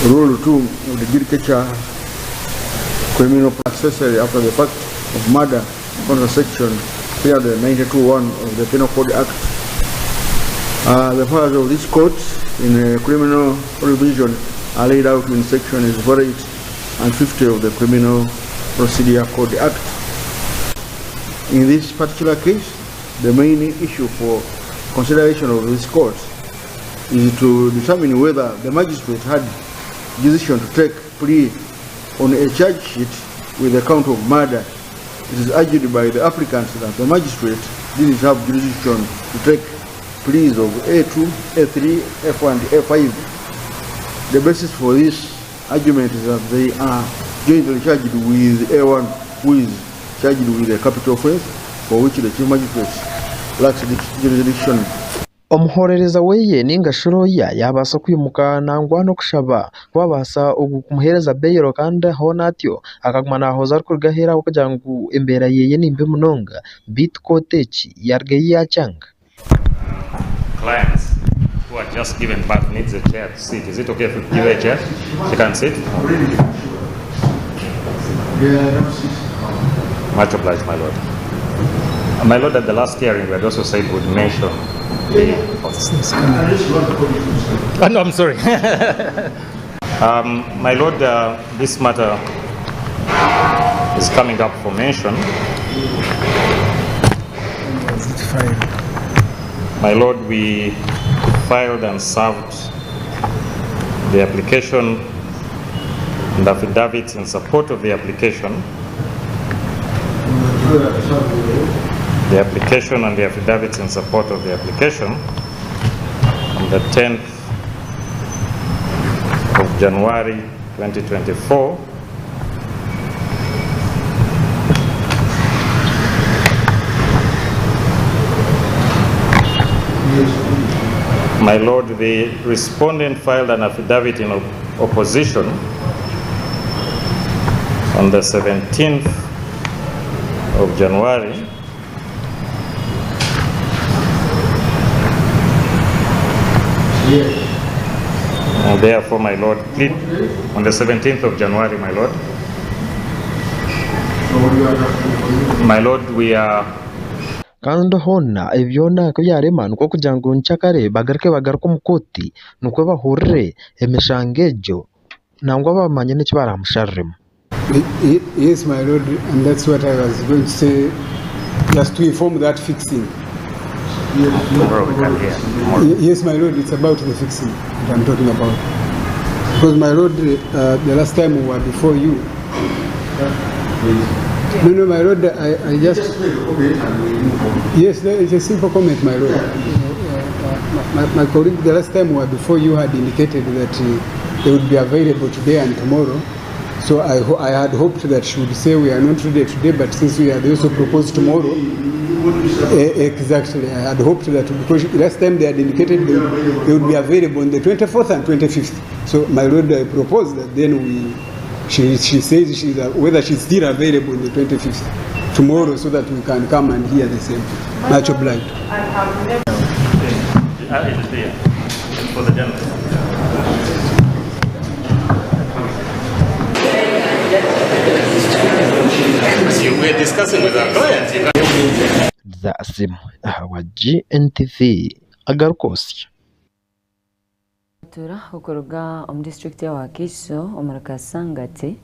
Rule 2 of the Agriculture Criminal Accessory after the fact of murder under section 392(1) of the Penal Code Act. The powers of this court in criminal revision are laid out in sections 48 and 50 of the Criminal Procedure Code Act. In this particular case, the main issue for consideration of this court is to determine whether the magistrate had decision to take plea on a charge sheet with the count of murder. It is argued by the applicants that the magistrate didn't have jurisdiction to take pleas of A2, A3, F1, and A5. The basis for this argument is that they are jointly charged with A1, who is charged with a capital offense for which the chief magistrate lacks jurisdiction. Omuhorereza weye n'ingashoroya yabasa kwimuka nangwa no kushaba kwabasa okumuhereza beyero kandi honatyo akaguma nahoza ariko gahera kugira ngo embera yeye nimbe munonga bitkotechi yarge yachanga. Clients who are just given birth needs a chair to sit. Is it okay if we give her a chair? She can sit? Much obliged, my lord. My lord, at the last hearing we had also said we would mention no, I'm sorry. My lord, this matter is coming up for mention. My lord, we filed and served the application and affidavits in support of the application. The application and the affidavits in support of the application on the 10th of January 2024. My lord, the respondent filed an affidavit in opposition on the 17th of January. And therefore, my lord, plead on the 17th of January, my lord. My lord, we are kandi hona ebyona kubyarema nuko kugira ngo nchakare bagaruke mukoti nuko bahurire emishangejo nangwa bamanye n'ikibaramusharremo. Yes, my lord, and that's what I was going to say, just to inform that fixing. Yes, my lord, it's about the fixing that I'm talking about. Because, my lord, the last time we were before you. No, my lord, I just. Yes, it's a simple comment, my lord. My colleague, the last time we were before you had indicated that they would be available today and tomorrow. So I had hoped that she would say we are not ready today, but since we had also proposed tomorrow. Exactly, I had hoped that because last time they had indicated they would be available on the 24th and 25th. So, my lord, I proposed that then she says whether she's still available on the 25th tomorrow, so that we can come and hear the same. Much obliged. For the gentleman. We're discussing with our clients. Zasim wa Gntv AGARIKWOTSYA tura okuruga omu district ya Wakiso omurakasangati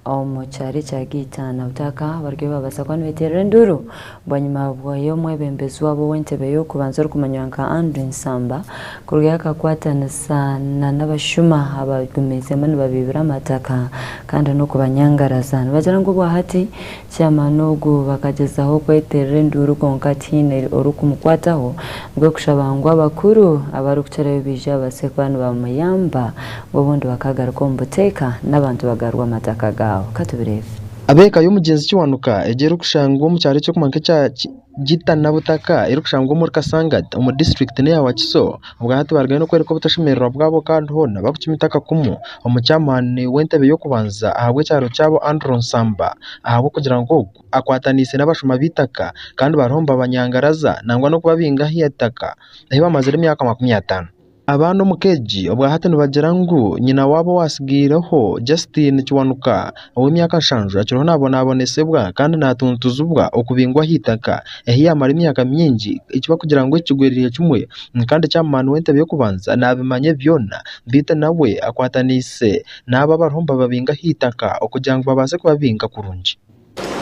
omu kyari kya Gitana utaka baryo babasa kwanu beterera nduru bwanyuma bwayo mwebembezi wabo w'entebe yo kubanza rukumanywa nka Andrew Nsamba kuruga akakwatanisa n'abashuma abagumeze manu babibira amataka kandi no kubanyangarazana bagira ngo bwahati cyamanogu bakagezaho kweterera nduru konkatine orukumukwataho bwo kushabangwa bakuru abarukuchere bija basekwanu bamayamba bobundi bakagaruka mbuteka n'abantu bagarwa amataka ga katubireve abeka y'umugenzi kiwanuka egera kushangwa mu cyari cyo kumanka cya Gitana butaka iri kushangwa muri Kasangati mu district ne ya Wakiso ubwo hati bargaye no kwereka butashimerera bwabo kandi hona bakukimitaka kumu omucyamane w'entebe yo kubanza ahabwe cyaro cyabo Andrew Nsamba ahabwo kugira ngo akwatanise n'abashuma bitaka kandi baromba abanyangaraza nangwa no kubabinga hiyataka aho bamaze imyaka 50 abana omukeji obwa hati nibagira ngu nyina wabo wasigireho Justin Kiwanuka ow'emyaka 7 akiriho nabonabonesebwa kandi natuntuzibwa okubingwa hitaka ehiyamara emyaka myingi ekiba kugira ngu ekigwerire kimwe kandi kyamani w'entebe y'okubanza nabimanye byona bita nawe akwatanise n'aba barumba babinga hitaka okugira ngu babase kubabinga kurungi.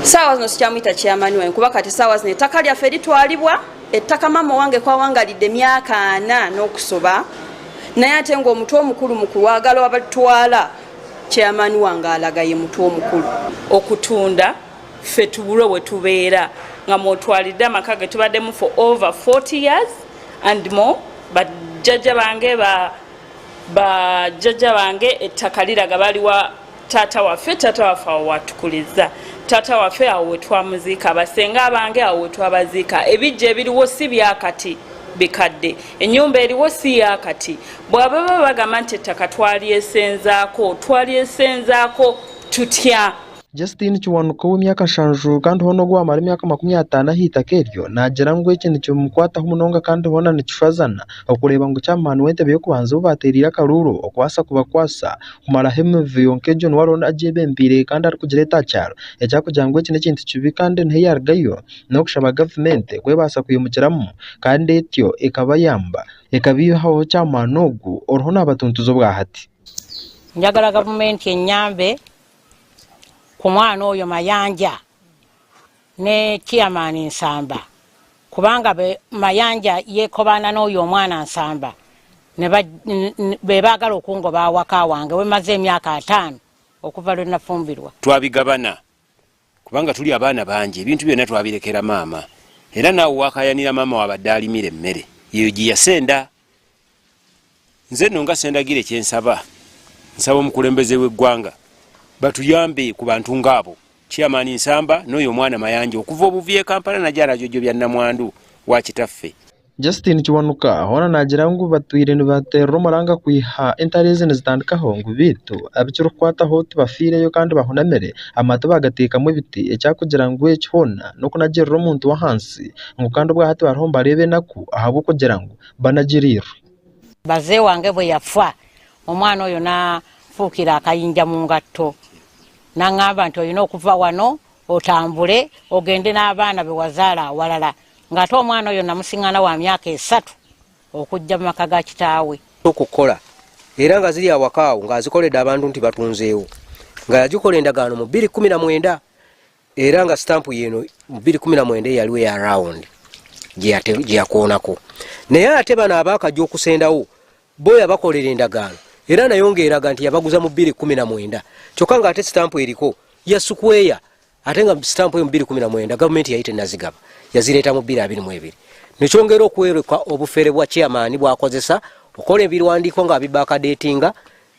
Sawa zino sikyamuyita kyamani we kuba kati sawa zino ettaka lyaffe litwalibwa ettaka mama wange kwawangalidde emyaka 4 n'okusoba naye ate ng'omutwe omukulu mu kuwagala abatwala kyamani wange alaga ye mutwe omukulu okutunda ffe tubulwe we tubeera nga mwotwalidde amaka ge tubaddemu for over 40 years and more bajjajja bange ettaka liraga baliwa taata waffe awo watukuliza taata waffe awo wetwamuziika abasenga abange awo wetwabaziika ebijja ebiriwo si byakati bikadde ennyumba eriwo si yakati bw'aba bagamba nti ettaka twalyesenzaako tutya. Justin Kiwanuka w'emyaka 7 kandi hono gwamara emyaka 50 hitaka eryo nagira ngu eki nikimukwataho munonga kandi hona nikishwazana okureba ngu kyamani w'entebe y'okubanza bo baterire akaruru okwasa kubakwasa kumaraho emivuyo nk'egyo niwarona agyebembire kandi arikugira etakyaro ekyakugira ngu eki n'ekintu kibi kandi niho yarugayo n'okushaba gavumenti kwebasa kuyimukiramu kandi etyo ekabayamba ekabihaho kyamani ogu oriho n'abatuntuzo bwa hati. Njagala gavumenti enyambe ku mwana oyo Mayanja ne Chairman Nsamba kubanga Mayanja yekobana n'oyo omwana Nsamba be baagala okungoba awaka wange wemaze emyaka 5 okuva lwe nafumbirwa. Twabigabana kubanga tuli abaana bangi ebintu byonna twabirekera maama era naawe wakayanira maama wabadde alimira emmere yeyo giyasenda nze nno nga sendagire kyensaba nsaba omukulembeze w'eggwanga batuyambe ku bantu ngabo Chairman Nsamba n'oyo omwana Mayanja okuva obuviye Kampala najala jojo bya namwandu wa kitaffe. Justin Kiwanuka hona nagira ngu batwire nibaterera omuranga kwiha entareze nizitandikaho ngu bitu abikiro kwataho tubafireyo kandi bahonamere amatu bagateekamu ebiti ekyakugira ngu ekihona nokunagerera omuntu wa hansi ngu kandi bwa hati bariho barebe naku ahabo kugira ngu banagiriru baze wange bwe yafa omwana oyo nafuukira akayinja mu ngatto nangamba nti olina okuva wano otambule ogende n'abaana be wazaala awalala ng'ate omwana oyo namusingana wa myaka 3 okujja mu maka ga kitaawe okukola era nga ziri awakaawo ng'azikoledde abantu nti batunzeewo nga yagikola endagaano mu 2019 era nga stampu yeno mu 2019 yaliwo ya round gye yakoonako naye ate bano abaakajja okusendawo bo yabakolera endagaano era nayongeeraga nti yabaguza mu 2019 kyokka ng'ate stampu eriko ya sukweya ate nga stampu eyo mu 2019 gavumenti yayite nazigaba yazireeta mu 2022 nekyongera okwerekwa obufere bwa chairman bwakozesa okola ebirwandiiko nga bibakadatinga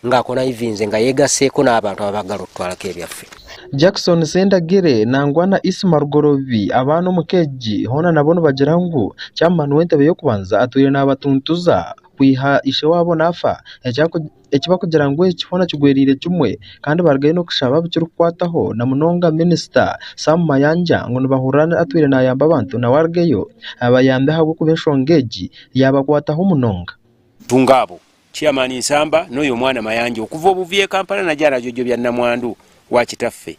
ng'akona ivinze nga yegaseeko n'abantu abagala okutwalako ebyaffe. Jackson Sendagire nangwana Ismar Gorovi abana omukeji hona nabono bagira ngu kyamani w'entebe y'okubanza atwire n'abatuntuza kwiha ishe wabo nafa ekiba kugira ngu ekihona kigwerire kimwe kandi barugayo n'okushaba bikiri kukwataho na munonga Minister Sam Mayanja ngo nibahurana atwire n'ayamba abantu nawarugayo abayambe habwo kuba ensonga egi yabakwataho munonga tungabo Chairman Nsamba n'oyo omwana Mayanja okuva obuviye Kampala najala jojo bya namwandu wa kitaffe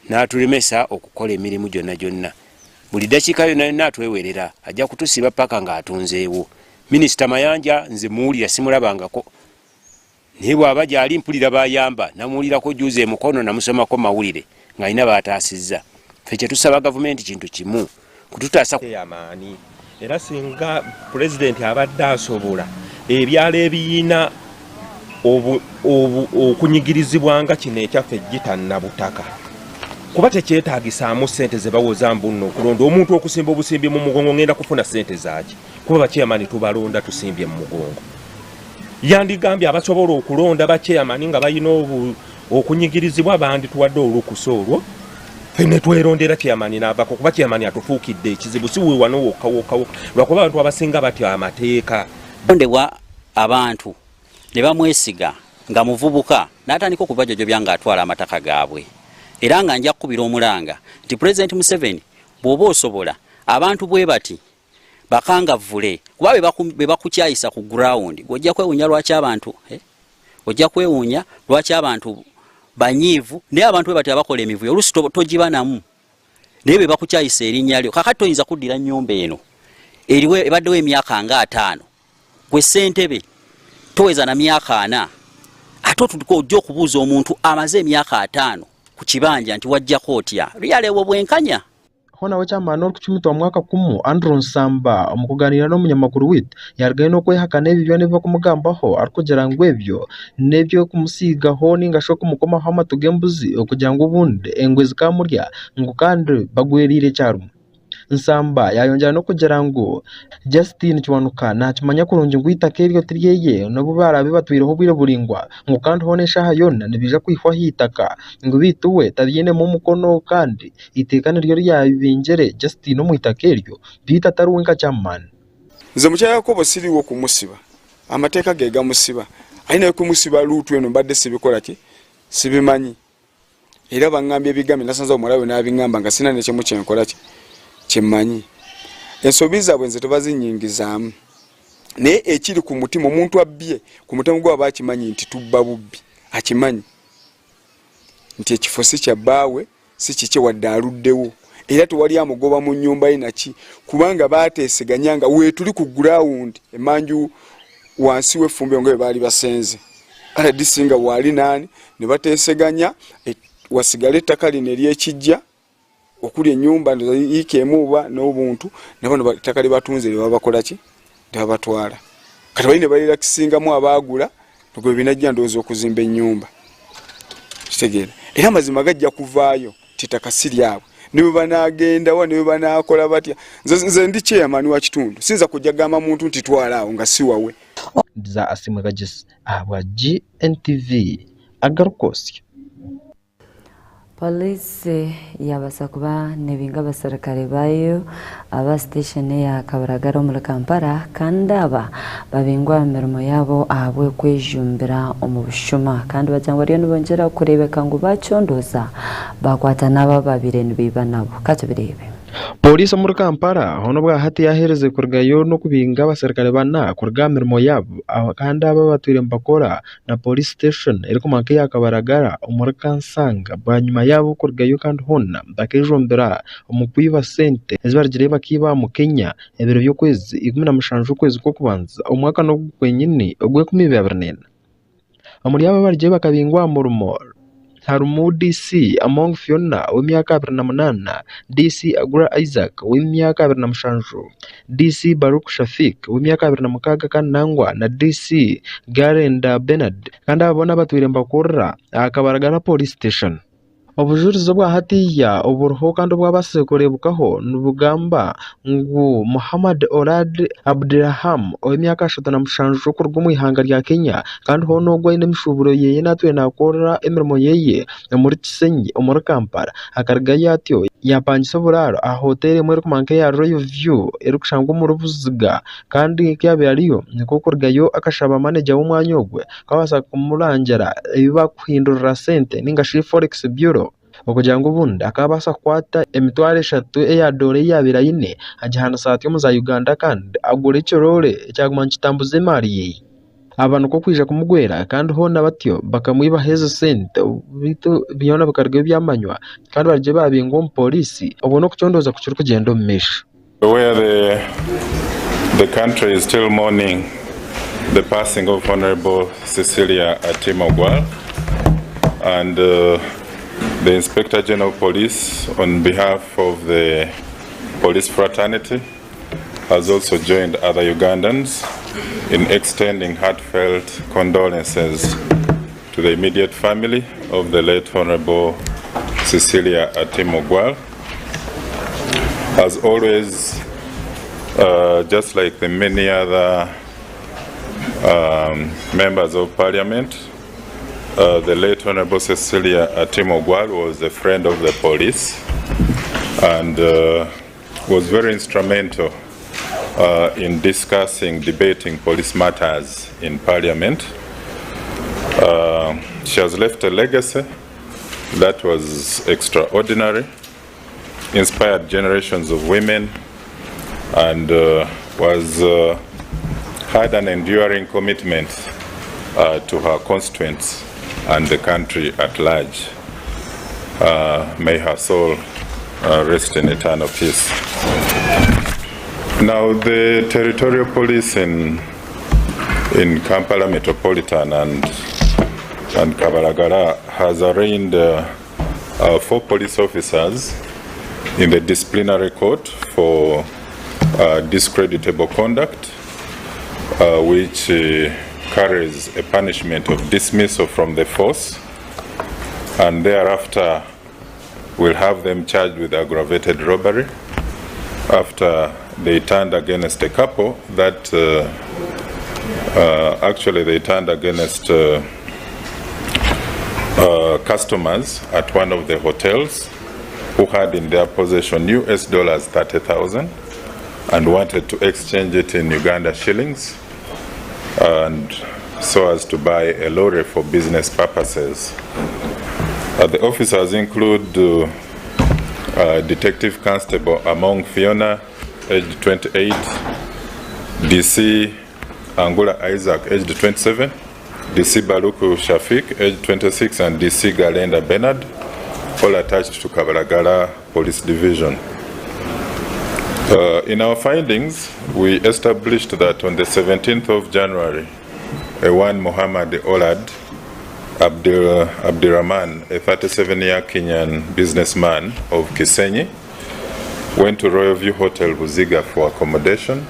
n'atulemesa okukola emirimu gyonna buli dakiika yonna atwewerera ajja kutusiba paka ng'atunzeewo. Minister Mayanja nze muwulira simulabangako naye bw'aba gyali mpulira bayamba namuwulirako juuze emukono namusomako mawulire ng'alina baataasizza. Ffe kye tusaba gavumenti kintu kimu kututaasa amaani era singa pulezidenti abadde asobola ebyalo ebiyina okunyigirizibwanga kino ekyaffe gitannabutaka kuba tekyetaagisaamu ssente ze bawoza mbunno okulonda omuntu okusimba obusimbi mu mugongo ngenda kufuna ssente zaaki kuba bakyeyamani tubalonda tusimbye mu mugongo yandigambye abasobola okulonda bakyeyamani nga balina okunyigirizibwa bandi tuwadde olukusa olwo fene twerondera kyeyamani n'abako kuba kyeyamani atufuukidde ekizibu si wano wokka lwakuba abantu abasinga batya amateeka ondebwa abantu ne bamwesiga nga muvubuka n'atandika okuva jojo byanga atwala amataka gaabwe era nga nja kukubira omulanga nti President Museveni bw'oba osobola abantu bwe bati bakangavule kuba bebakukyayisa ku ground ojja kwewunya lwaki abantu ojja kwewunya lwaki abantu banyiivu naye abantu bwe bati abakola emivuyo olusi togibanamu naye bebakukyayisa erinnya lyo kakati toyinza kuddira nnyumba eno eriwe ebaddewo emyaka nga 5 gwe ssentebe toweza na myaka 4 ate otutuka ojja okubuuza omuntu amaze emyaka 5 ku kibanja nti wajjako otya lyalewo bwenkanya hona w'ekyamaani okukimitwa mwaka kumu Andrew Nsamba mu kuganira n'omunyamakuru witu yarigayo n'okwehakana ebyo byona ebibakumugambako arikugira ngu ebyo nebyo kumusiigaho ningashi okumukomaho amatu g'embuzi okugira ngu obundi engwe zikamurya ngu kandi bagweriire kyarimwe. Nsamba yayongera n'okugira ngu Justin Kiwanuka nakimanya kurungi ngu itaka eryo tiryeye nabo barabe batwireho obwire buringwa ngu kandi hona eshaaha yona nibija kwihwaho itaka ngu bitu we tabyinemu omukono kandi iteka niryo ryabingire Justin omu itaka eryo biita atari wenka kyamaani. Nze mukyala Yakobo siriwo kumusiba amateeka ge gamusiba ayinayo kumusiba luutu eno mbadde sibikola ki sibimanyi era baŋŋambye ebigambi nasanze omulawe n'abiŋŋamba nga sina nekyemu kyenkola ki kimanyi ensobi zaabwe nze tebazinyingizaamu naye ekiri ku mutima omuntu abbye ku mutima gwe aba akimanyi nti tubba bubbi akimanyi nti ekifo si kya bbaawe si kikye wadde aluddewo era tewali amugoba mu nnyumba ye naki kubanga baateeseganya nga weetuli ku ground emanju wansi w'effumbe nga bwe baali basenze RDC nga waali naani ne bateeseganya wasigala ettaka lino ery'ekijja okuli ennyumba yikeemuuba n'obuntu nabo ettaka lye batunze lye babakola ki tebabatwala kati bali ne balira kisingamu abaagula nogwe binajja ndowooza okuzimba ennyumba kitegeera era amazima gajja kuvaayo titaka si lyabwe ne bwe banaagenda wa ne bwe banaakola batya nze ndi kyeyamaani wa kitundu sinza kujja gamba muntu nti twala awo nga si wawe. Za asimagajis abwa GNTV AGARIKWOTSYA. Polisi yabasa kuba nebinga abasirikare bayo aba station ya Kabaragara mu Kampala kandi aba babingwa mirimo yabo abwe kwejumbira omu bushuma kandi bajangwa ryo nibongera kurebeka ngo bacondoza bakwata naba babire nibiba nabo katubirebe. Polisi muri Kampala hono bwa hati yahereze kurgayo no kubinga abasirikare bana kurga mirimo yabo kandi aba batwire mbakora na police station eri ku manke ya Kabaragara umuri Kansanga banyuma yabo kurgayo kandi hona bakejombera omukwiba sente ezibarigire bakiba mu Kenya ebiro by'okwezi 17 ukwezi ko kubanza omwaka no kwenyini ogwe 2024 amuri aba barije bakabingwa mu rumo Harumu DC among Fiona w'imyaka 28 DC Agura Isaac w'imyaka 27 DC Baruk Shafik w'imyaka 26 kandi nangwa na DC Garenda Bernard kandi abona batwire mbakora Akabaragara police station. Obujurizo bwa hatiya oburuho kandi bw'abasekurebukaho nubugamba ngu Muhammad Orad Abdiraham w'imyaka 37 kurwa mu ihanga rya Kenya kandi hono ogwa ine mishuburo yeye natwe nakora emirimo yeye muri Kisenyi muri Kampala akarga yatyo yapangisa buraro a hotel muri kumanke ya Royal View eri kushangwa mu Rubuziga kandi kyabe ariyo niko kurgayo akashaba manager w'umwanya ogwe kabasa kumurangera ibiba kuhindurira sente ningashi Forex Bureau okugira ngo ubundi akabasa kwata emitwale 3 eya dole yabira ine ajihana saati yo za Uganda kandi agura ikirore cyaguma kitambuze mari ye abantu ko kwija kumugwera kandi hona batyo bakamwiba heze sente bitu byona bakarga byamanywa kandi barije babingo polisi obona kucondoza kucuru kugenda umesha. Where the country is still mourning the passing of Honorable Cecilia Atimogwal and the Inspector General of Police, on behalf of the police fraternity, has also joined other Ugandans in extending heartfelt condolences to the immediate family of the late Honorable Cecilia Atimogwal. As always, just like the many other members of Parliament, the late Honorable Cecilia Atimogwal was a friend of the police and was very instrumental in discussing, debating police matters in Parliament. She has left a legacy that was extraordinary, inspired generations of women and had an enduring commitment to her constituents and the country at large. May her soul rest in eternal peace. Now, the territorial police in Kampala Metropolitan and Kabalagala has arraigned 4 police officers in the disciplinary court for discreditable conduct, which carries a punishment of dismissal from the force, and thereafter we'll have them charged with aggravated robbery after they turned against a couple that actually they turned against customers at one of the hotels who had in their possession US dollars 30,000 and wanted to exchange it in Uganda shillings, and so as to buy a lorry for business purposes. The officers include Detective Constable Among Fiona, aged 28, DC Angula Isaac, aged 27, DC Baluku Shafik, aged 26, and DC Galenda Bernard, all attached to Kabalagala Police Division. In our findings, we established that on the 17th of January, one Muhammad Olad Abdirahman, a 37-year Kenyan businessman of Kisenyi, went to Royal View Hotel Buziga for accommodation,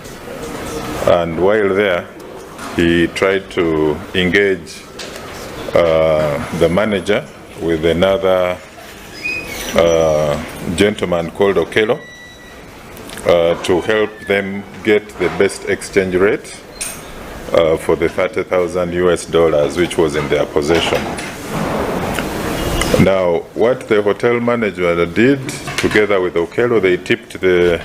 and while there, he tried to engage the manager with another gentleman called Okello to help them get the best exchange rate for the 30,000 US dollars which was in their possession. Now, what the hotel manager did together with Okello, they tipped the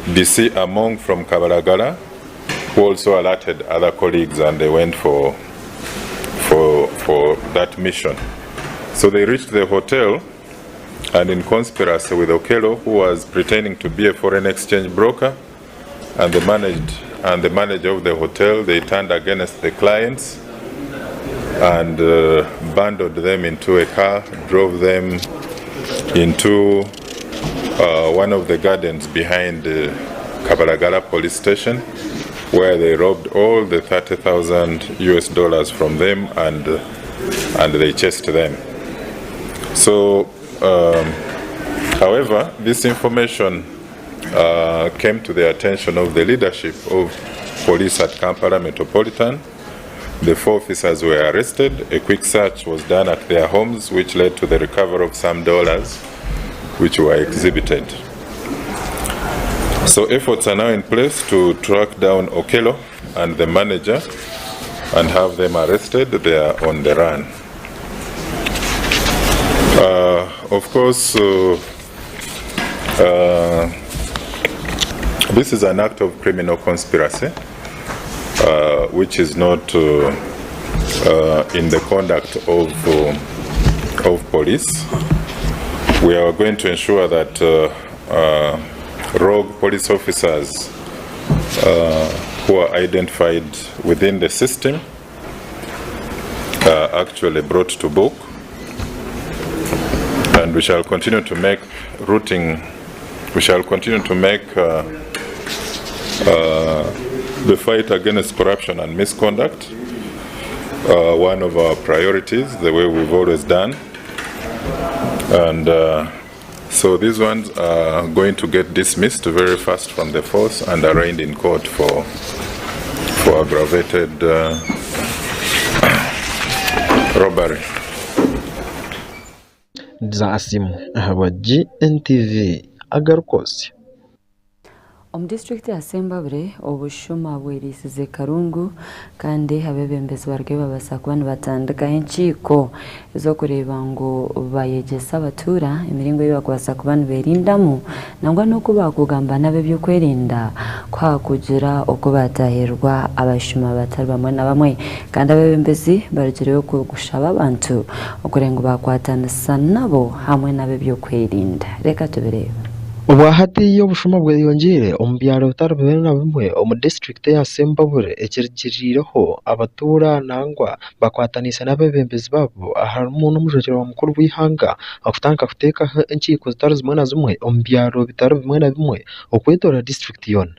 DC Among from Kabalagala, who also alerted other colleagues, and they went for that mission. So they reached the hotel, and in conspiracy with Okello, who was pretending to be a foreign exchange broker, and the manager of the hotel, they turned against the clients and bundled them into a car, drove them into one of the gardens behind Kabalagala police station, where they robbed all the 30,000 US dollars from them, and they chased them. So, however, this information came to the attention of the leadership of police at Kampala Metropolitan. The 4 officers were arrested. A quick search was done at their homes, which led to the recovery of some dollars which were exhibited. So efforts are now in place to track down Okello and the manager and have them arrested. They are on the run. Of course, this is an act of criminal conspiracy, which is not in the conduct of police. We are going to ensure that rogue police officers who are identified within the system are actually brought to book, and we shall continue to make the fight against corruption and misconduct one of our priorities, the way we've always done. And so these ones are going to get dismissed very fast from the force and arraigned in court for aggravated robbery. Zasimu wa Gntv AGARIKWOTSYA. District ya Sembabure obushuma bwerisize karungu kandi abebembezi barge babasa kubana batandika enchiko zo kureba ngo bayegesa abatura emiringo y'abakwasa kubana berindamu nangwa no kubakugamba nabe byo kwerinda kwa kugira okubatahirwa abashuma batari bamwe na bamwe kandi abebembezi barejerewe kugushaba abantu okurenga bakwatanisa nabo hamwe nabe byo kwerinda. Reka tubireba. Obwahati y'obushuma bweyongere omu byaro bitari bimwe na bimwe omu district ya Sembabure ekirikirireho abatura nangwa bakwatanise n'abebembezi babo harimu n'omujwekere mukuru w'ihanga okutandika kuteekaho enkiiko zitari zimwe na zimwe omu byaro bitari bimwe na bimwe okwetorera district yoona.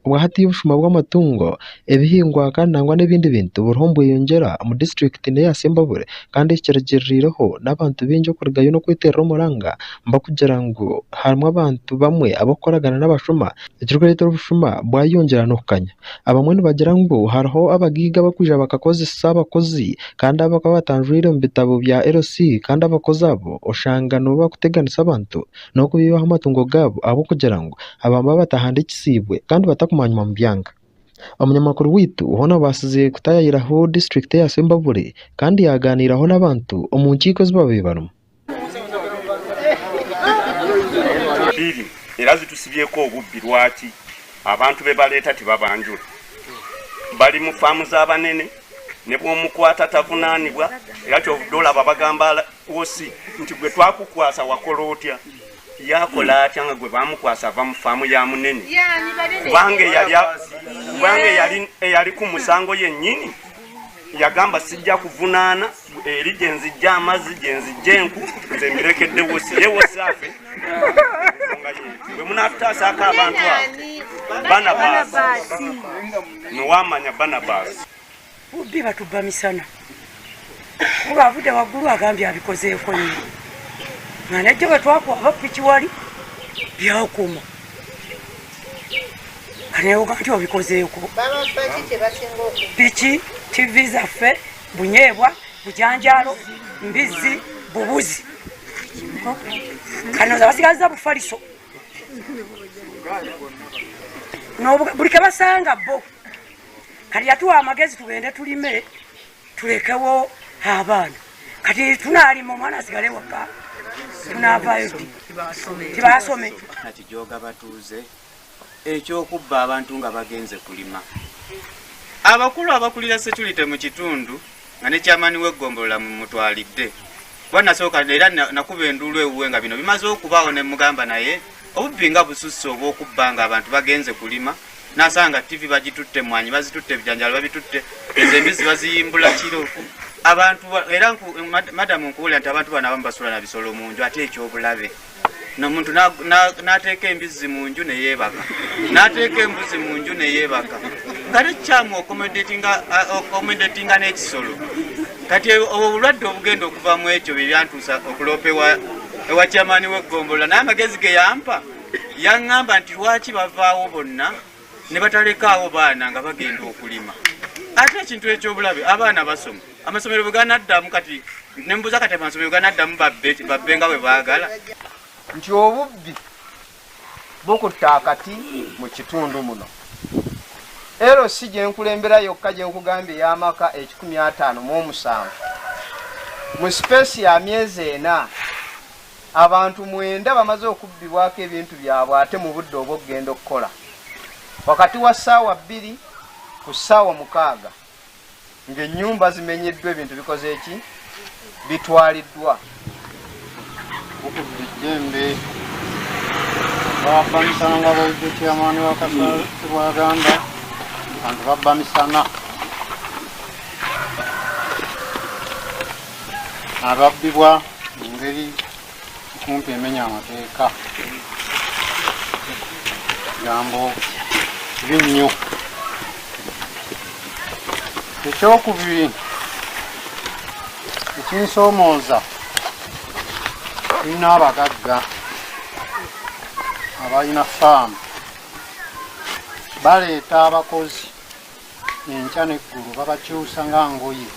Obwahati y'obushuma bw'amatungo ebihingwa kandi nangwa n'ebindi bintu buriho bweyongera mu district ya Sembabure kandi ekirikirireho n'abantu bingi okurugayo n'okweterera omuranga mbakugira ngu harimu abantu bamwe abakoragana n'abashuma ekirikureetera obushuma bwayongera n'okukanya. Abamwe nibagira ngu hariho abagiiga bakwija bakakozesa abakozi kandi abakaba batanjwire mu bitabo bya LC kandi abakozi abo oshanga nibo bakuteganisa abantu n'okubiibaho amatungo gaabo ahabw'okugira ngu abamba batahandikisiibwe kandi batakumanywa mu byanga. Omunyamakuru witu hoona basize kutayayiraho district ya Sembabure kandi yaganiraho n'abantu omu nkiiko zibabe barimu. Era zitusibyeko obubbi lwaki abantu be baleeta tebabanjula bali mu faamu z'abanene ne bw'omukwata tavunaanibwa era kyovudde olaba bagamba osi nti gwe twakukwasa wakola otya yakola atya nga gwe bamukwasa ava mu faamu ya munene kubanga eyali ku musango yennyini yagamba sijja kuvunaana eri gye nzijja amazzi gye nzijja enku nze mbirekedde wosi ye wosi afe bwe munatutaasako abantu abo Barnabasi nowamanya Barnabasi bubbi batubba misana kuba avudde waggulu agambye abikozeeko nnyo nga najjo bwe twakwaba piki wali byakuma kanewoga nti obikozeeko piki TV zaffe bunyeebwa bujanjalo mbizi bubuzi kano zabasigaza bufaliso buli kebasanga bo kati yatuwa amagezi tugende tulime tulekewo abaana kati tunaalima omwana asigale waka tunavaayo tibasome nakijoga batuuze ekyokubba abantu nga bagenze kulima abakulu abakulira security mu kitundu nga ne kyamani w'eggombolola mutwalidde wanasooka era nakuba enduulu ewuwe nga bino bimaze okubaawo ne mugamba naye obubbi nga bususse obw'okubba nga abantu bagenze kulima nasanga TV bagitutte mwanyi bazitutte ebijanjalo babitutte ezembizi baziyimbula kiro abantu era madamu nkuwulira nti abantu bano abamu basula na bisolo mu nju ate ekyobulabe nomuntu nateeka embizi mu nju ne yeebaka nateeka embuzi mu nju ne yeebaka nga tekyamu okomendatinga n'ekisolo kati obulwadde obugenda okuvamu ekyo bebyantuusa okuloopa ewa kyamaani w'eggombolola naye amagezi ge yampa yaŋŋamba nti lwaki bavaawo bonna ne batalekaawo baana nga bagenda okulima ate ekintu ekyobulabe abaana basoma amasomero bwe ganaddamu kati nembuuza kati amasomero ganaddamu babbe nga bwe baagala nti obubbi bukutta akati mu kitundu muno ero si gyenkulembera yokka gyenkugambye ey'amaka 157 mu sipeesi ya myezi 4 abantu 9 bamaze okubbibwako ebintu byabwe ate mu budde obw'okugenda okukola wakati wa ssaawa 2 ku ssaawa 6 ng'ennyumba zimenyeddwa ebintu bikoze eki bitwaliddwa okujjembe babba misana nga bwajjo kyamaani wakasasi bwaganda abantu babba misana ababbibwa mu ngeri kumpi emenya amateeka gambo binnyo ekyokubiri ekinsoomooza tulina abagagga abalina faamu baleeta abakozi enkya n'eggulu babakyusa nga ngoye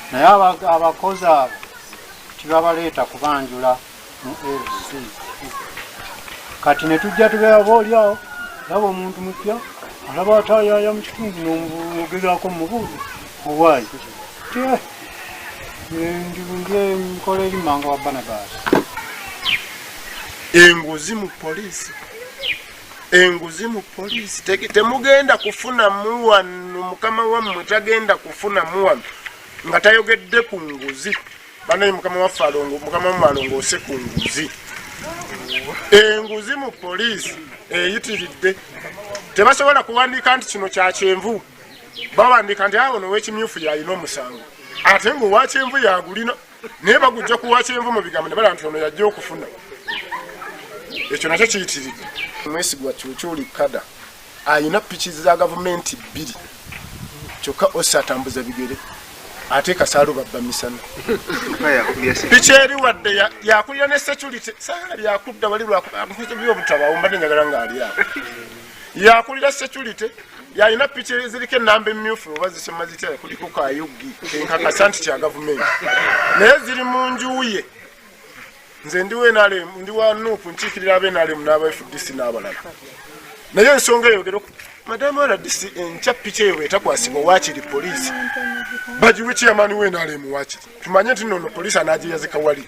naye abakozi abo tibabaleeta kubanjula mu LC kati ne tujja tubeera boolyawo laba omuntu mupya alaba atayaya mu kitundu n'omugezaako mumubuuzi owaayi nkola erimanga wa Barnabasi enguzi mu poliisi temugenda kufunamu wano mukama wammwe tagenda kufunamu wano nga tayogedde ku nguzi banaye mukama waffe mukama wammwe alongoose ku nguzi enguzi mu poliisi eyitiridde tebasobola kuwandiika nti kino kya kyenvu bawandiika nti awo nowekimyufu yalina omusango ate ngaowa kyenvu yagulina naye bagujja kuwa kyenvu mu bigambo ne balaba nti ono yajja okufuna ekyo nakyo kiyitiridde mwesigwa kyukyuli kada ayina piki za gavumenti 2 kyokka ossa atambuza bigere ate kasaalu babba misana piki eri wadde yakulira ne security saali yakudda wali lwakubyobutabawo mbadde njagala ngaali awo yakulira security yalina piki ziriko enamba emmyufu oba zisoma zitya kuliko kayuggi enkakasa nti kya gavumenti naye ziri mu njuye nze ndi wa nuupu nkiikirira abenalemu n'aba FDC n'abalala naye ensonga eyogero madamu RDC enkya piki eyo etakwasibwa wakiri poliisi bagiwe chairman w'enalemu wakiri tumanye nti nono poliisi anaagiyazika wali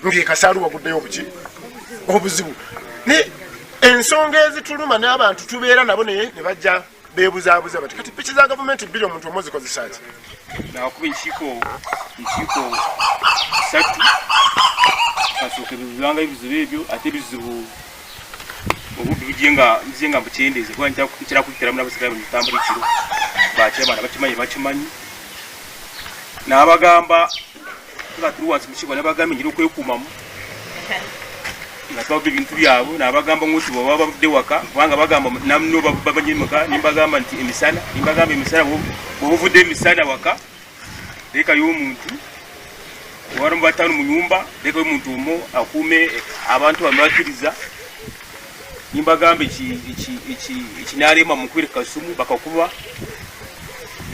ng'ekasaalu waguddeyo obuzibu ne ensonga ezituluma n'abantu tubeera nabo naye ne bajja beebuzaabuza bati kati piki za gavumenti 2 omuntu omuzikozesa ki nakuba enkiiko 3 kasooka ebibanga ebizibu ebyo ate ebizibu obudde bujenga mbukyendeze kuba nkira kukiteramu n'abasirikale mutambula ekiro bakyabana bakimanyi n'abagamba nga tuli wansi mukiiko nebagamba enjira okwekuumamu nga tubagula ebintu byabwe n'abagamba nti bwebaba bavudde waka kubanga bagamba namno babanyemuka nimbagamba nti emisana bwobuvudde emisana waka lekayo omuntu waramu batano mu nyumba lekayo omuntu omo akuume abantu bamubakiriza nimbagamba ekinaalema mukwire kasumu bakakuba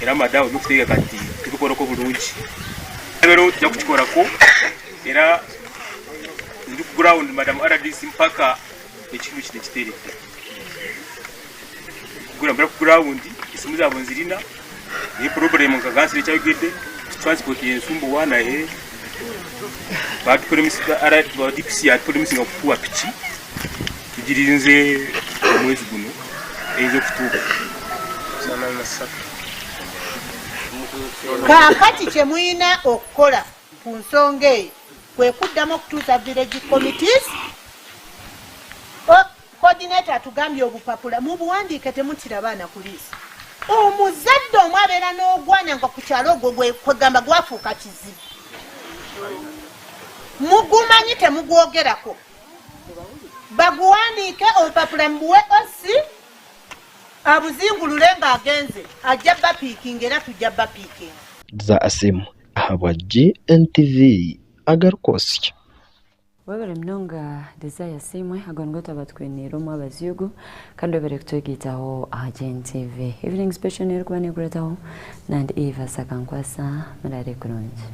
era madawo nokuteeka kati tubikorako bulungi ebero tujja kukikorako era ndi ku ground madam RDC mpaka ekintu kino kiteredde kugula ku ground isimu zaabwe nzirina naye problem nkagansire ekyayogedde transport yensumbu wana DPC atupolimisinga kukuwa piki tugirinze omwezi guno eyinza okutuuka kaakati kye muyina okukola ku nsonga eyo kwe kuddamu okutuusa village committees coordinator atugambye obupapula mubuwandiike temutira baana ku liisi omuzadde omw abeera n'ogwana nga ku kyalo ogwo kwegamba gwafuuka kizibu mugumanyi temugwogerako baguwandiike obupapula mubuwe osi abuzingulule ng'agenze ajja bapiikinga era tujja bapiikinga za asimu ahabwa Gntv AGARIKWOTSYA webere mnonga desire simwe agongoto abatwenero mu abaziugu kandi webere kutwegitaho Gntv evening special nero kubani kuretaho nandi EVAS AKANKWASA murare kurungi